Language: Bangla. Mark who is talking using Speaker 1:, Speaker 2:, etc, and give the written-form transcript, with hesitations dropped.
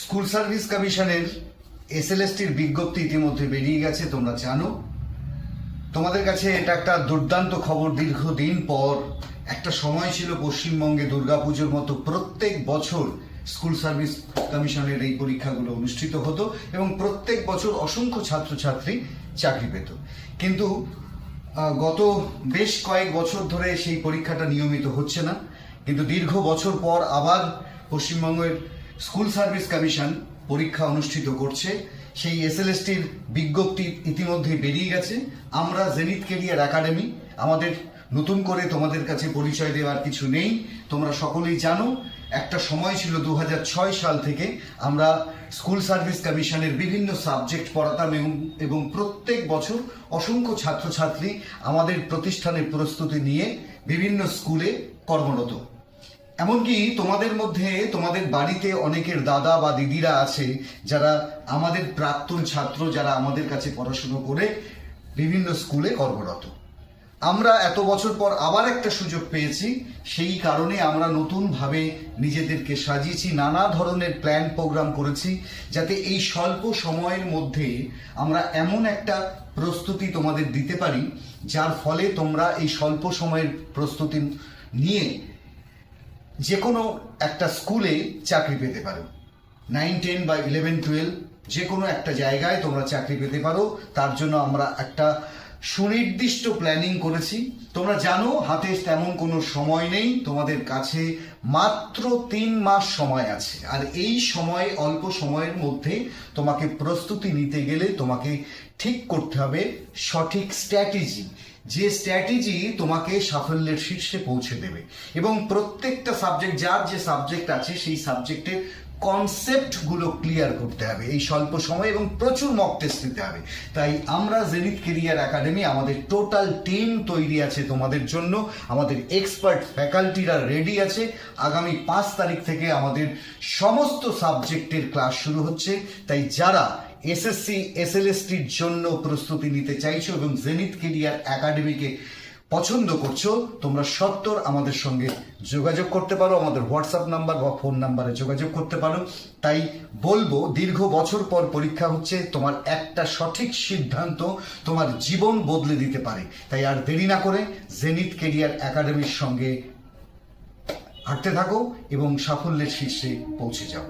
Speaker 1: স্কুল সার্ভিস কমিশনের এসএলএসটির বিজ্ঞপ্তি ইতিমধ্যে বেরিয়ে গেছে, তোমরা জানো। তোমাদের কাছে এটা একটা দুর্দান্ত খবর। দীর্ঘদিন পর একটা সময় ছিল পশ্চিমবঙ্গে দুর্গাপুজোর মতো প্রত্যেক বছর স্কুল সার্ভিস কমিশনের এই পরীক্ষাগুলো অনুষ্ঠিত হতো এবং প্রত্যেক বছর অসংখ্য ছাত্রছাত্রী চাকরি পেত। কিন্তু গত বেশ কয়েক বছর ধরে সেই পরীক্ষাটা নিয়মিত হচ্ছে না। কিন্তু দীর্ঘ বছর পর আবার পশ্চিমবঙ্গের স্কুল সার্ভিস কমিশন পরীক্ষা অনুষ্ঠিত করছে। সেই এসএলএসটির বিজ্ঞপ্তি ইতিমধ্যে বেরিয়ে গেছে। আমরা জেনিথ কেরিয়ার একাডেমি, আমাদের নতুন করে তোমাদের কাছে পরিচয় দেওয়ার কিছু নেই। তোমরা সকলেই জানো একটা সময় ছিল 2006 সাল থেকে আমরা স্কুল সার্ভিস কমিশনের বিভিন্ন সাবজেক্ট পড়াতাম এবং প্রত্যেক বছর অসংখ্য ছাত্রছাত্রী আমাদের প্রতিষ্ঠানের প্রস্তুতি নিয়ে বিভিন্ন স্কুলে কর্মরত। এমনকি তোমাদের মধ্যে তোমাদের বাড়িতে অনেকের দাদা বা দিদিরা আছে যারা আমাদের প্রাক্তন ছাত্র, যারা আমাদের কাছে পড়াশুনো করে বিভিন্ন স্কুলে কর্মরত। আমরা এত বছর পর আবার একটা সুযোগ পেয়েছি, সেই কারণে আমরা নতুনভাবে নিজেদেরকে সাজিয়েছি, নানা ধরনের প্ল্যান প্রোগ্রাম করেছি যাতে এই স্বল্প সময়ের মধ্যে আমরা এমন একটা প্রস্তুতি তোমাদের দিতে পারি যার ফলে তোমরা এই স্বল্প সময়ের প্রস্তুতি নিয়ে যে কোনো একটা স্কুলে চাকরি পেতে পারো। 9, 10 বা 11, 12 যে কোনো একটা জায়গায় তোমরা চাকরি পেতে পারো। তার জন্য আমরা একটা সুনির্দিষ্ট প্ল্যানিং করেছি। তোমরা জানো হাতে তেমন কোনো সময় নেই, তোমাদের কাছে মাত্র 3 মাস সময় আছে। আর এই সময়, অল্প সময়ের মধ্যে তোমাকে প্রস্তুতি নিতে গেলে তোমাকে ঠিক করতে হবে সঠিক স্ট্র্যাটেজি, যে স্ট্র্যাটেজি তোমাকে সাফল্যের শীর্ষে পৌঁছে দেবে। এবং প্রত্যেকটা সাবজেক্ট, যার যে সাবজেক্ট আছে সেই সাবজেক্টের কনসেপ্টগুলো ক্লিয়ার করতে হবে এই স্বল্প সময় এবং প্রচুর মক টেস্ট দিতে হবে। তাই আমরা জেনিথ কেরিয়ার একাডেমি, আমাদের টোটাল টিম তৈরি আছে তোমাদের জন্য। আমাদের এক্সপার্ট ফ্যাকাল্টিরা রেডি আছে। আগামী 5 তারিখ থেকে আমাদের সমস্ত সাবজেক্টের ক্লাস শুরু হচ্ছে। তাই যারা এসএসসি এসএলএসটির জন্য প্রস্তুতি নিতে চাইছো এবং জেনিথ কেরিয়ার একাডেমিকে পছন্দ করছো, তোমরা সত্বর আমাদের সঙ্গে যোগাযোগ করতে পারো। আমাদের হোয়াটসঅ্যাপ নাম্বার বা ফোন নাম্বারে যোগাযোগ করতে পারো। তাই বলবো, দীর্ঘ বছর পর পরীক্ষা হচ্ছে, তোমার একটা সঠিক সিদ্ধান্ত তোমার জীবন বদলে দিতে পারে। তাই আর দেরি না করে জেনিথ কেরিয়ার একাডেমির সঙ্গে হাঁটতে থাকো এবং সাফল্যের শীর্ষে পৌঁছে যাও।